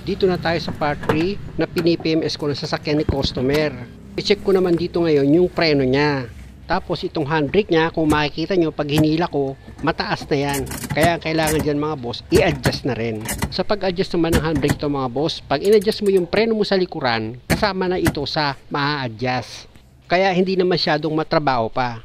Dito na tayo sa part 3 na pini-PMS ko ng sasakyan ni customer. I-check ko naman dito ngayon yung preno niya. Tapos itong handbrake niya, kung makikita nyo, pag hinila ko, mataas na yan. Kaya kailangan dyan mga boss, i-adjust na rin. Sa pag-adjust naman ng handbrake ito mga boss, pag in-adjust mo yung preno mo sa likuran, kasama na ito sa ma-adjust. Kaya hindi na masyadong matrabaho pa.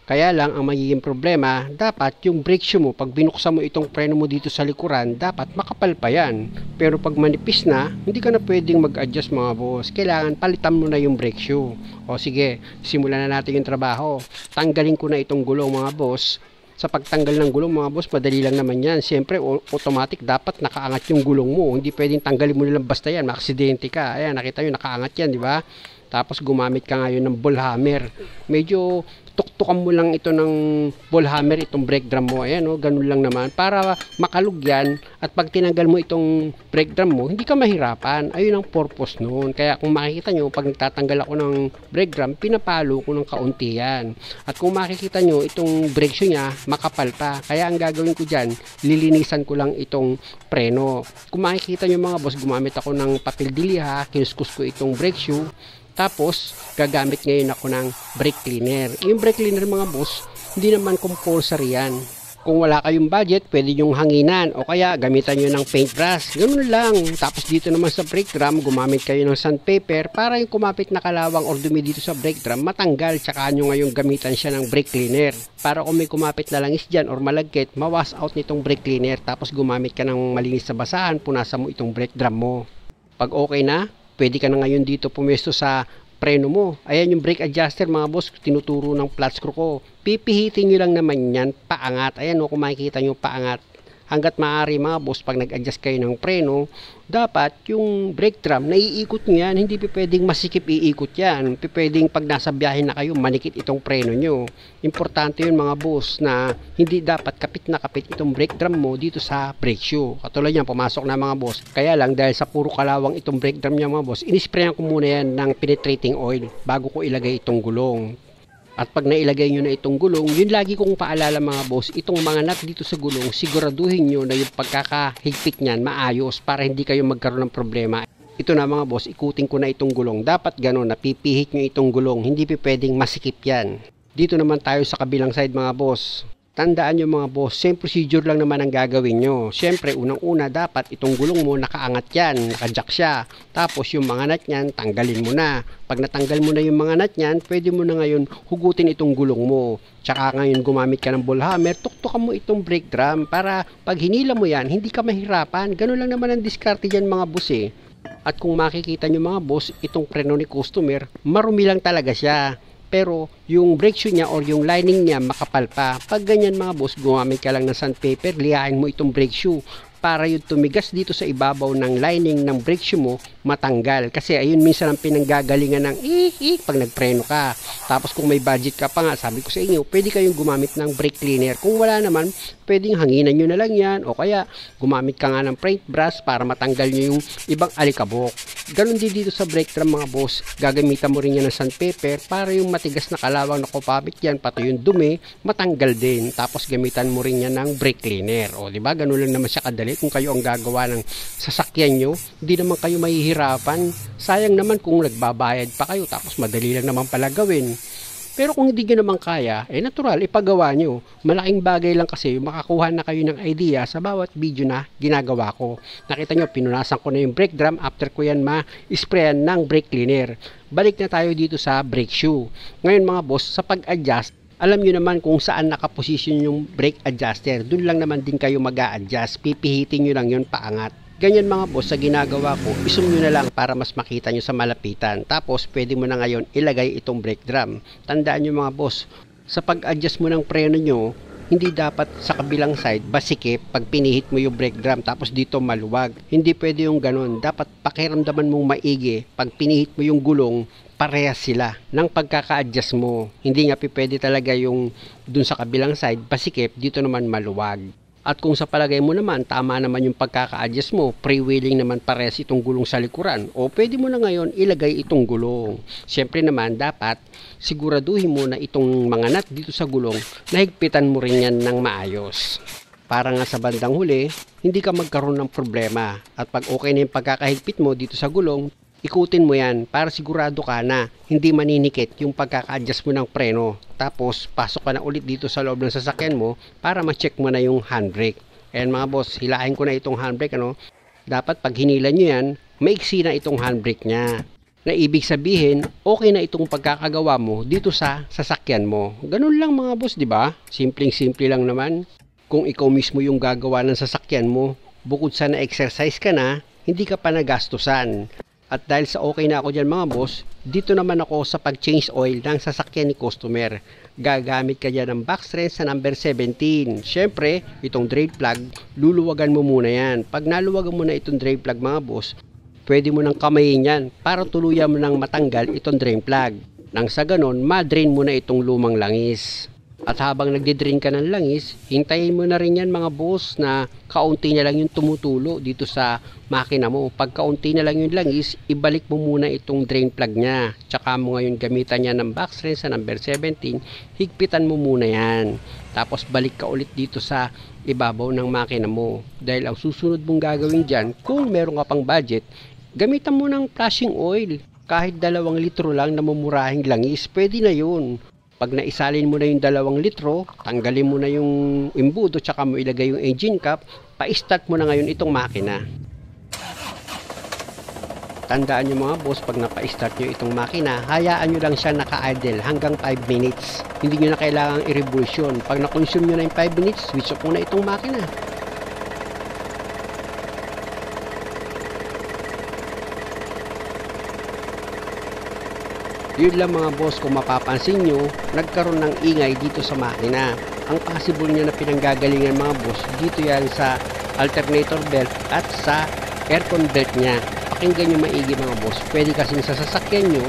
Kaya lang ang magiging problema, dapat yung brake shoe mo, pag binuksan mo itong preno mo dito sa likuran, dapat makapal pa yan. Pero pag manipis na, hindi ka na pwedeng mag-adjust mga boss. Kailangan palitan mo na yung brake shoe. O sige, simulan na natin yung trabaho. Tanggalin ko na itong gulong mga boss. Sa pagtanggal ng gulong mga boss, madali lang naman yan. Siyempre, automatic dapat nakaangat yung gulong mo. Hindi pwedeng tanggalin mo nilang basta yan, maaksidente ka. Ayan, nakita nyo, nakaangat yan, di ba? Tapos gumamit ka ngayon ng ball hammer. Medyo tuktukan mo lang ito ng ball hammer, itong brake drum mo. Ayan o, ganun lang naman. Para makalug yan. At pag tinanggal mo itong brake drum mo, hindi ka mahirapan. Ayun ang purpose noon. Kaya kung makikita nyo, pag nagtatanggal ako ng brake drum, pinapalo ko ng kaunti yan. At kung makikita nyo, itong brake shoe nya, makapal pa. Kaya ang gagawin ko dyan, lilinisan ko lang itong preno. Kung makikita nyo mga boss, gumamit ako ng papel diliha, kinuskus ko itong brake shoe. Tapos, gagamit ngayon ako ng brake cleaner. Yung brake cleaner mga boss, hindi naman compulsory yan. Kung wala kayong budget, pwede nyong hanginan o kaya gamitan nyo ng paintbrush. Ganun lang. Tapos dito naman sa brake drum, gumamit kayo ng sandpaper para yung kumapit na kalawang or dumi dito sa brake drum matanggal. Tsaka nyo ngayon gamitan siya ng brake cleaner. Para kung may kumapit na langis dyan or malagkit, mawash out nitong brake cleaner. Tapos gumamit ka ng malinis na basahan, punasan mo itong brake drum mo. Pag okay na, pwede ka na ngayon dito pumesto sa preno mo. Ayan yung brake adjuster mga boss, tinuturo ng flat screw ko. Pipihitin nyo lang naman yan, paangat. Ayan o, kung makikita nyo paangat. Hanggat maaari mga boss, pag nag-adjust kayo ng preno, dapat yung brake drum, naiikot nyo yan. Hindi pwedeng masikip iikot yan. Pwedeng pag nasa biyahe na kayo, manikit itong preno nyo. Importante yun mga boss na hindi dapat kapit na kapit itong brake drum mo dito sa brake shoe. Katulad yan, pumasok na mga boss. Kaya lang dahil sa puro kalawang itong brake drum niya mga boss, inisprayan ko muna yan ng penetrating oil bago ko ilagay itong gulong. At pag nailagay nyo na itong gulong, yun lagi kong paalala mga boss, itong mga nut dito sa gulong, siguraduhin nyo na yung pagkakahigpit nyan maayos para hindi kayo magkaroon ng problema. Ito na mga boss, ikutin ko na itong gulong. Dapat gano'n, napipihit nyo itong gulong, hindi pwedeng masikip yan. Dito naman tayo sa kabilang side mga boss. Tandaan nyo mga boss, same procedure lang naman ang gagawin nyo. Siyempre, unang-una dapat itong gulong mo nakaangat yan, nakajack siya. Tapos yung mga nut nyan, tanggalin mo na. Pag natanggal mo na yung mga nut nyan, pwede mo na ngayon hugutin itong gulong mo. Tsaka ngayon gumamit ka ng ball hammer, tuktukan mo itong brake drum para pag hinila mo yan, hindi ka mahirapan. Ganun lang naman ang diskarte dyan mga boss eh. At kung makikita nyo mga boss, itong preno ni customer, marumi lang talaga siya. Pero yung brake shoe niya or yung lining niya makapal pa. Pag ganyan mga boss, gumamit ka lang ng sandpaper, lihain mo itong brake shoe para yung tumigas dito sa ibabaw ng lining ng brake shoe mo matanggal. Kasi ayun minsan ang pinanggagalingan ng pag nagpreno ka. Tapos kung may budget ka pa nga, sabi ko sa inyo, pwede kayong gumamit ng brake cleaner. Kung wala naman, pwedeng hanginan nyo na lang yan o kaya gumamit ka nga ng paintbrush para matanggal nyo yung ibang alikabok. Ganon din dito sa brake drum mga boss, gagamitan mo rin yan ng sandpaper para yung matigas na kalawang na kupapit yan, pati yung dumi, matanggal din. Tapos gamitan mo rin yan ng brake cleaner. O diba, ganon lang naman siya kadali. Kung kayo ang gagawa ng sasakyan nyo, hindi naman kayo mahihirapan. Sayang naman kung nagbabayad pa kayo tapos madali lang naman pala gawin. Pero kung hindi nyo naman kaya, natural, ipagawa nyo. Malaking bagay lang kasi makakuha na kayo ng idea sa bawat video na ginagawa ko. Nakita nyo, pinunasan ko na yung brake drum after ko yan ma-sprayan ng brake cleaner. Balik na tayo dito sa brake shoe. Ngayon mga boss, sa pag-adjust, alam nyo naman kung saan nakaposisyon yung brake adjuster. Doon lang naman din kayo mag-a-adjust. Pipihitin nyo lang yun paangat. Ganyan mga boss, sa ginagawa ko, isum nyo na lang para mas makita nyo sa malapitan. Tapos, pwede mo na ngayon ilagay itong brake drum. Tandaan nyo mga boss, sa pag-adjust mo ng preno nyo, hindi dapat sa kabilang side basikip pag pinihit mo yung brake drum tapos dito maluwag. Hindi pwede yung ganun. Dapat pakiramdaman mong maigi. Pag pinihit mo yung gulong, parehas sila ng pagkaka-adjust mo. Hindi nga pwede talaga yung dun sa kabilang side basikip, dito naman maluwag. At kung sa palagay mo naman, tama naman yung pagkaka-adjust mo, freewheeling naman parehas itong gulong sa likuran, o pwede mo na ngayon ilagay itong gulong. Siyempre naman, dapat siguraduhin mo na itong mga nut dito sa gulong, nahigpitan mo rin yan ng maayos. Para nga sa bandang huli, hindi ka magkaroon ng problema. At pag okay na yung pagkakahigpit mo dito sa gulong, ikutin mo yan para sigurado ka na hindi maninikit yung pagkaka-adjust mo ng preno. Tapos pasok ka na ulit dito sa loob ng sasakyan mo para ma-check mo na yung handbrake. Ayan mga boss, hilahin ko na itong handbrake. Dapat pag hinila nyo yan, maiksi na itong handbrake nya. Na ibig sabihin, okay na itong pagkakagawa mo dito sa sasakyan mo. Ganun lang mga boss, di ba? Simpleng-simple lang naman. Kung ikaw mismo yung gagawa ng sasakyan mo, bukod sa na-exercise ka na, hindi ka pa nagastusan. At dahil sa okay na ako dyan mga boss, dito naman ako sa pag-change oil ng sasakyan ni customer. Gagamit ka dyan ng box wrench sa number 17. Siyempre, itong drain plug, luluwagan mo muna yan. Pag naluwagan mo na itong drain plug mga boss, pwede mo nang kamayin yan para tuluyan mo nang matanggal itong drain plug. Nang sa ganon, ma-drain mo na itong lumang langis. At habang nagdi-drain ka ng langis, hintayin mo na rin yan mga boss na kaunti na lang yung tumutulo dito sa makina mo. Pag kaunti na lang yung langis, ibalik mo muna itong drain plug nya. Tsaka mo ngayon gamitan niya ng box wrench sa number 17, higpitan mo muna yan. Tapos balik ka ulit dito sa ibabaw ng makina mo. Dahil ang susunod mong gagawin dyan, kung meron ka pang budget, gamitan mo ng flashing oil. Kahit 2 litro lang na mumurahing langis, pwede na yun. Pag naisalin mo na yung 2 litro, tanggalin mo na yung imbudo, tsaka mo ilagay yung engine cap, pa-start mo na ngayon itong makina. Tandaan nyo mga boss, pag napa-start nyo itong makina, hayaan nyo lang siya naka-idle hanggang 5 minutes. Hindi nyo na kailangang i-revolution. Pag na-consume nyo na yung 5 minutes, switch off mo na itong makina. Yun lang mga boss, kung mapapansin nyo, nagkaroon ng ingay dito sa makina. Ang possible niya na pinanggagalingan mga boss, dito yan sa alternator belt at sa aircon belt niya. Pakinggan nyo maigi mga boss, pwede kasing sa sasakyan nyo,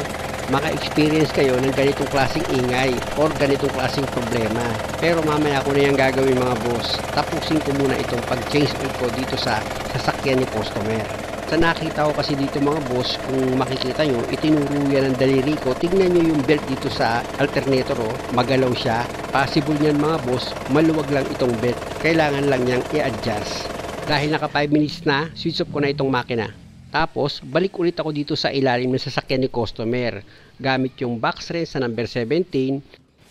maka-experience kayo ng ganitong klaseng ingay or ganitong klaseng problema. Pero mamaya ko na yan gagawin mga boss. Tapusin ko muna itong pag-change oil ko dito sa sasakyan ni customer. Sa nakita ko kasi dito mga boss, kung makikita nyo, itinuro yan ng daliri ko. Tignan nyo yung belt dito sa alternator, magalaw siya. Possible yan mga boss, maluwag lang itong belt. Kailangan lang niyang i-adjust. Dahil naka 5 minutes na, switch off ko na itong makina. Tapos, balik ulit ako dito sa ilalim ng sasakyan ni customer. Gamit yung box wrench sa number 17,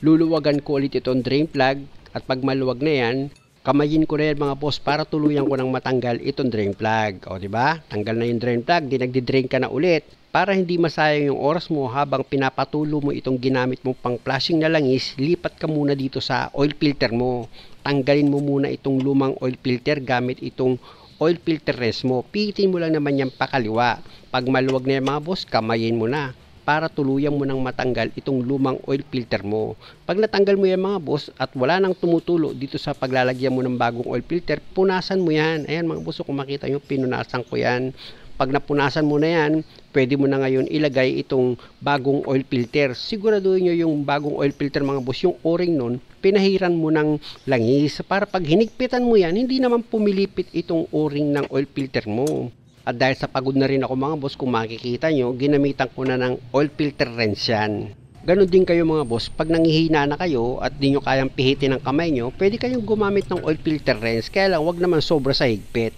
luluwagan ko ulit itong drain plug, at pag maluwag na yan, kamayin ko na yan mga boss para tuluyan ko nang matanggal itong drain plug. O diba? Tanggal na yung drain plug, di nagdi-drain ka na ulit. Para hindi masayang yung oras mo habang pinapatulo mo itong ginamit mo pang flashing na langis, lipat ka muna dito sa oil filter mo. Tanggalin mo muna itong lumang oil filter gamit itong oil filter res mo. Pihitin mo lang naman yan pakaliwa. Pag maluwag na yan mga boss, kamayin mo na para tuluyan mo nang matanggal itong lumang oil filter mo. Pag natanggal mo yan mga boss at wala nang tumutulo dito sa paglalagyan mo ng bagong oil filter, punasan mo yan. Ayan mga boss, kung makita nyo, pinunasan ko yan. Pag napunasan mo na yan, pwede mo na ngayon ilagay itong bagong oil filter. Siguraduhin nyo yung bagong oil filter mga boss, yung o-ring nun, pinahiran mo ng langis para pag hinigpitan mo yan, hindi naman pumilipit itong o-ring ng oil filter mo. At dahil sa pagod na rin ako mga boss, kung makikita nyo, ginamitan ko na ng oil filter wrench yan. Ganon din kayo mga boss, pag nangihina na kayo at di nyo kayang pihitin ng kamay nyo, pwede kayong gumamit ng oil filter wrench, kaya lang wag naman sobra sa higpit.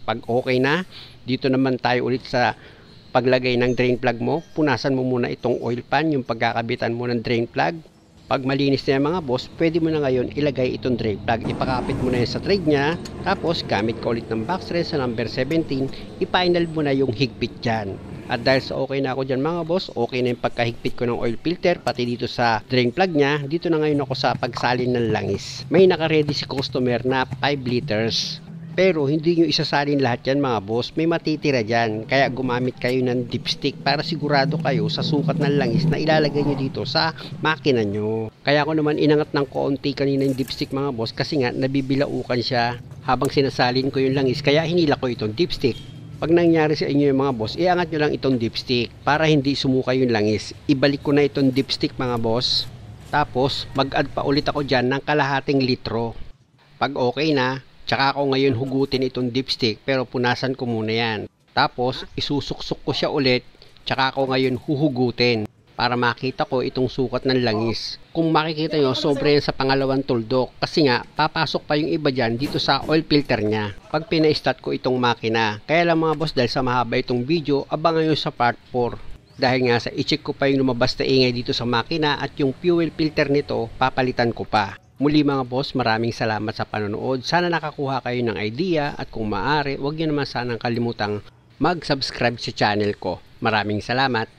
Pag okay na, dito naman tayo ulit sa paglagay ng drain plug mo. Punasan mo muna itong oil pan, yung pagkakabitan mo ng drain plug. Pag malinis na yan mga boss, pwede mo na ngayon ilagay itong drain plug. Ipakapit mo na yan sa thread nya. Tapos gamit ka ulit ng box wrench sa number 17. I-final mo na yung higpit dyan. At dahil sa okay na ako dyan mga boss, okay na yung pagkahigpit ko ng oil filter, pati dito sa drain plug nya. Dito na ngayon ako sa pagsalin ng langis. May naka-ready si customer na 5 liters. Pero hindi nyo isasalin lahat yan mga boss, may matitira dyan. Kaya gumamit kayo ng dipstick para sigurado kayo sa sukat ng langis na ilalagay nyo dito sa makina nyo. Kaya ako naman inangat ng konti kanina yung dipstick mga boss kasi nga nabibilaukan siya habang sinasalin ko yung langis, kaya hinila ko itong dipstick. Pag nangyari sa inyo yung mga boss, iangat nyo lang itong dipstick para hindi sumuka yung langis. Ibalik ko na itong dipstick mga boss. Tapos mag-add pa ulit ako dyan ng kalahating litro. Pag okay na, tsaka ako ngayon hugutin itong dipstick, pero punasan ko muna yan. Tapos isusuksok ko siya ulit, tsaka ako ngayon huhugutin. para makita ko itong sukat ng langis. Kung makikita nyo, sobre yan sa pangalawang tuldok kasi nga papasok pa yung iba dyan dito sa oil filter nya pag pina-start ko itong makina. Kaya lang mga boss, dahil sa mahaba itong video, abangan nyo sa part 4 dahil nga sa i-check ko pa yung lumabas na ingay dito sa makina at yung fuel filter nito papalitan ko pa. Muli mga boss, maraming salamat sa panonood. Sana nakakuha kayo ng idea at kung maaari, huwag nyo naman sanang kalimutang mag-subscribe sa channel ko. Maraming salamat.